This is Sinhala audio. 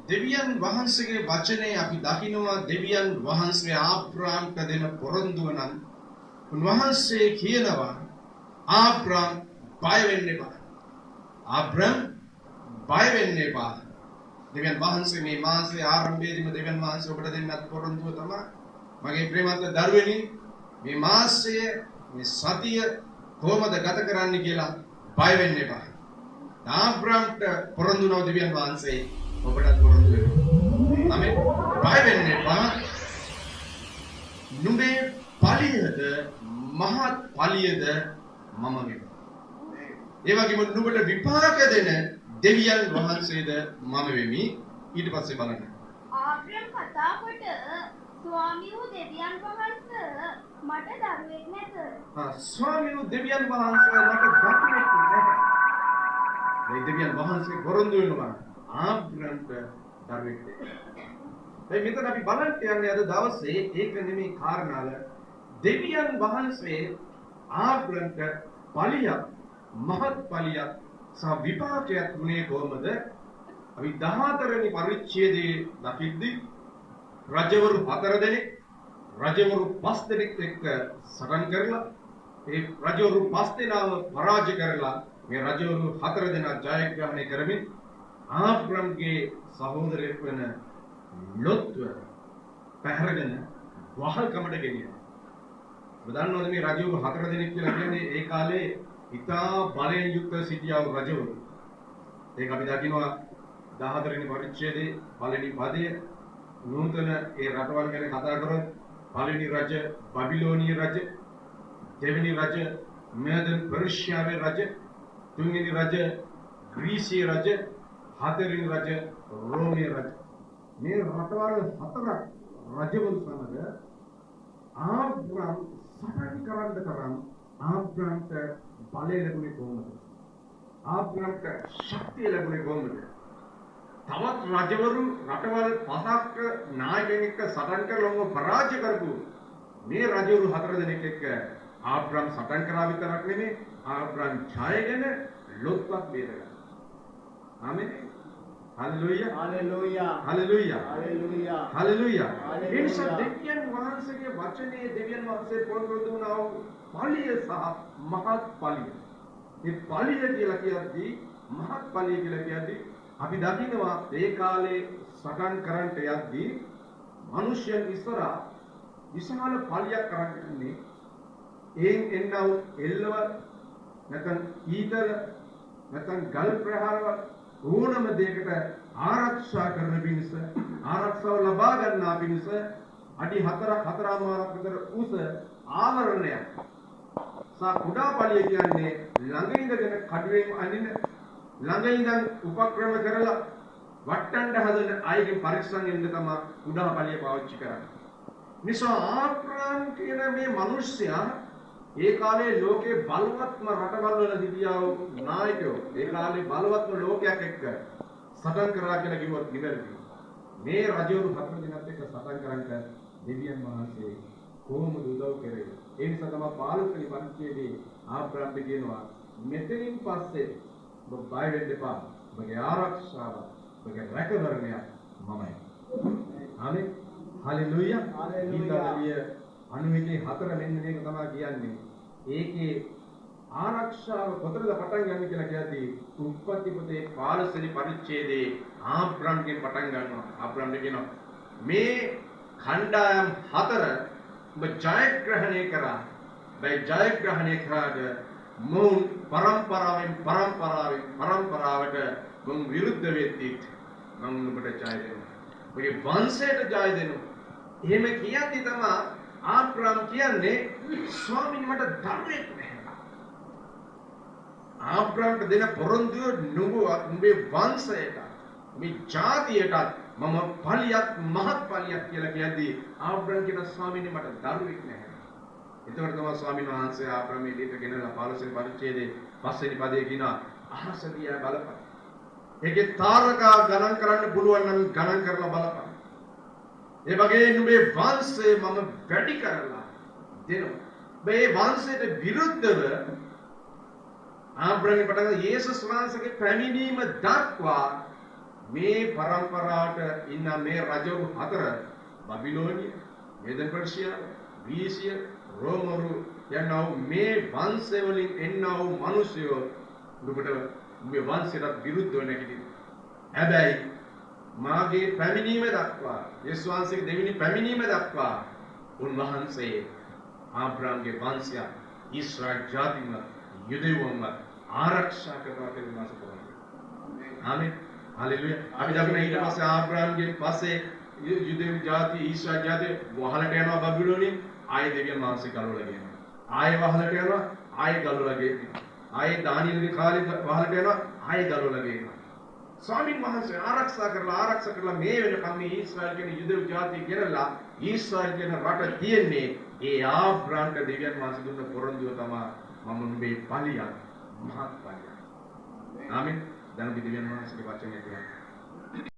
දෙවියන් වහන්සේගේ වචනේ අපි දකිනවා දෙවියන් වහන්සේ ආබ්‍රාම්ට දෙන පොරොන්දුව නම් උන්වහන්සේ කියනවා ආබ්‍රාම් බය වෙන්න එපා. ආබ්‍රාම් බය වෙන්න එපා. දෙවියන් වහන්සේ මේ මාසයේ ආරම්භයේදීම දෙවියන් වහන්සේ ඔබට දෙන්නත් පොරොන්දුව තමයි මගේ ප්‍රේමවත් දරුවනි මේ මාසයේ මේ සතිය කොහොමද ගත කරන්න කියලා බය වෙන්න එපා. ආබ්‍රාම්ට පොරොන්දු නොව දෙවියන් වහන්සේ ඔබට පොරොන්දු වෙනවා. ආමෙන්. බය වෙන්න එපා. නුඹේ පලියද මහත් පලියද මම වෙනවා. ඒ වගේම නුඹට විපාක දෙන දෙවියන් වහන්සේද මම වෙමි. ඊට පස්සේ බලන්න. ආබ්‍රහම් කතා කොට ස්වාමීන් දෙවියන් වහන්සේ මට දරුවෙක් නැත. ස්වාමීන් දෙවියන් වහන්සේ මට දරුවෙක් නැහැ. මේ දෙවියන් වහන්සේ පොරොන්දු වෙනවා ආබ්‍රහම්ට දරුවෙක් දෙන්න. මෙතන අපි බලන්න යන්නේ අද දවසේ ඒක නෙමෙයි කාරණාව. දෙවියන් වහන්සේ ආබ්‍රහම්ට පලියක් මහත් පලියක් සහ විපාකයක් දුන්නේ කොහොමද? අපි 14 වෙනි පරිච්ඡේදයේ දකිද්දී රජවරු 4 දෙනෙක් රජවරු 5 දෙනෙක් එක්ක සටන් කරලා ඒ රජවරු 5 දෙනාව පරාජය කරලා මේ රජවරු 4 දෙනා ජයග්‍රහණය කරමින් ආබ්‍රම්ගේ සහෝදරයෙක් වෙන ලොත්ව පැහැරගෙන වහල්කමට ගෙනියනවා. ඔබ දන්නවද මේ රජවරු 4 දෙනෙක් කියලා කියන්නේ ඒ කාලේ ඉතා බලයෙන් යුක්ත සිටියා වූ රජවරු. ඒක අපි දකිනවා 14 වෙනි පරිච්ඡේදයේ පළවෙනි පදයේ නූතන ඒ රටවල් ගැන කතා කරොත් පළවෙනි රජ බබිලෝනීය රජ, දෙවෙනි රජ මේදන් පර්ෂියාවේ රජ, තුන්වෙනි රජ ග්‍රීසිය රජ, හතරවෙනි රජ රෝමීය රජ. මේ රටවල් හතරක් රජවරු සමග ආබ්‍රහම් සටන් කරන්න ආබ්‍රහම්ට බලය ලැබුණේ කොහොමද? ආබ්‍රහම්ට ශක්තිය ලැබුණේ කොහොමද? තවත් රජවරු රටවල් පහක් නායකයන් එක්ක සටන් කරලා පරාජය කරපු මේ රජවරු 4 දෙනෙක් එක්ක ආබ්‍රහම් සටන් කරා විතරක් නෙමෙයි ආබ්‍රහම් ඡායගෙන ලොත්වත් බේරගත්තා. ආමෙන්. හල්ලෙලූයා. හල්ලෙලූයා. හල්ලෙලූයා. හල්ලෙලූයා. හල්ලෙලූයා. ඒ නිසා දෙවියන් වහන්සේගේ වචනේ දෙවියන් වහන්සේ පොරොන්දු වුණා වූ පලිය සහ මහත් පලිය. මේ පලිය කියලා කියද්දී මහත් පලිය කියලා කියද්දී අපි දකිනවා ඒ කාලේ සටන් කරන්ට යද්දී මිනිස්යන් ඉස්සරහා විශාල පලියක් කරන් ඉන්නේ. එන්නව එල්ලව නැත්නම් ඊතල නැත්නම් ගල් ප්‍රහාරව ඕනම දෙයකට ආරක්ෂා කරන පිණිස ආරක්ෂාව ලබා ගන්නා පිණිස අඩි 4.4මාරක් විතර උස ආවරණයක්. කුඩා පලිය කියන්නේ ළඟ ඉඳගෙන කඩුවෙන් අනින ළඟ ඉඳන් උපක්‍රම කරලා වට්ටන්න හදන අයගේ පරීක්ෂණ වෙන්න තමයි කුඩා පලිය පාවිච්චි කරන්නේ. නිසා ආබ්‍රහම් කියන මේ මිනිස්සයා ඒ කාලේ ලෝකේ බලවත්ම රටවල් වල හිටියා වූ නායකයෝ ඒ කාලේ බලවත්ම ලෝකයක් එක්ක සටන් කරලා කියලා කිව්වොත් නිවැරදි. මේ රජවරු 4 දෙනාත් එක්ක සටන් කරන්ට දෙවියන් වහන්සේ කොහොමද උදව් කරේ? ඒ නිසා තමයි 15 වෙනි පරිච්ඡේදයේ ආබ්‍රහම්ට කියනවා මෙතනින් පස්සේ ඔබ බය වෙන්න එපා. ඔබගේ ආරක්ෂාව, ඔබගේ රැකවරණය මමයි. ආමෙන්. හල්ලෙලූයා. හල්ලෙලූයා. අනුවිතේ 4 මෙන්න මේක තමයි කියන්නේ. ඒකේ ආරක්ෂාව කොතනද පටන් ගන්න කියලා කියද්දී උප්පත්ති පොතේ 15 වෙනි පරිච්ඡේදයේ ආබ්‍රහම්ගෙන් පටන් ගන්නවා. ආබ්‍රහම්ට කියනවා මේ ඛණ්ඩායම් 4 ඔබ ජයග්‍රහණය කරා. මේ ජයග්‍රහණය කරාද මොවුන් පරම්පරාවට මොවුන් විරුද්ධ වෙද්දී මම ඔබට ජය දෙනවා. ඔබේ වංශයට ජය දෙනවා. එහෙම කියද්දී තමයි ආබ්‍රහම් කියන්නේ ස්වාමීන් මට දරුවෙක් නැහැ. ආබ්‍රහම්ට දෙන පොරොන්දුව නුඹේ වංශයට මේ ජාතියට මම පලියක් මහත් පලියක් කියලා කියද්දී ආබ්‍රහම් කියන ස්වාමීන් මට දරුවෙක් නැහැ. එතකොට තමයි ස්වාමීන් වහන්සේ ආබ්‍රහම් එළියට ගෙනලා 15 වෙනි පරිච්ඡේදයේ 5 වෙනි පදයේ කියනවා අහස දිහා බලපන්. ඒකේ තාරකා ගණන් කරන්න පුළුවන් නම් ගණන් කරලා බලපන්. ඒ වගේ නුඹේ වංශය මම වැඩි කරලා දෙනවා. මේ වංශයට විරුද්ධව ආබ්‍රහම් පටන් යේසුස් වහන්සේගේ පැමිණීම දක්වා මේ පරම්පරාවට ඉන්න මේ රජවරු හතර බබිලෝනිය, මේද පර්ෂියාව, ග්‍රීසිය, රෝමරු යනා වූ මේ වංශය වලින් එන්නා වූ මිනිසයෝ නුඹට මේ වංශයට විරුද්ධව නැගිටිනවා. හැබැයි මාගේ පැමිණීම දක්වා යේසුස් වහන්සේගේ දෙවෙනි පැමිණීම දක්වා උන්වහන්සේ ආබ්‍රාම්ගේ වංශය ඊශ්‍රායල් ජාතිම යුදෙව්වම ආරක්ෂා කරනවා කියලා මාස කරනවා. ආමේන්. හalleluya. අපි දකින ඊට පස්සේ ආබ්‍රාම්ගේ පස්සේ යුදෙව් ජාති ඊශ්‍රායල් ජාති වහලට යනවා බබිලෝනියෙන්. ආයේ දෙවියන් වහන්සේ ගලවලා ගෙනවා. ආයේ වහලට යනවා. ආයේ ගලවලා ගෙනවා. ආයේ දානියල්ගේ කාලේ වහලට යනවා. ආයේ ගලවලා ගෙනවා. ස්වාමීන් වහන්සේ ආරක්ෂා කරලා මේ වෙනකම් මේ ඊශ්‍රායල් කියන යුදෙව් ජාතිය ගෙනලා ඊශ්‍රායල් කියන රට තියෙන්නේ ඒ ආබ්‍රාම්ට දෙවියන් වහන්සේ දුන්න පොරොන්දුව තමයි මම නුඹේ පලියක් මහත් පලියක්. ආමේන්. දැන් අපි දෙවියන් වහන්සේගේ වචනය කියනවා.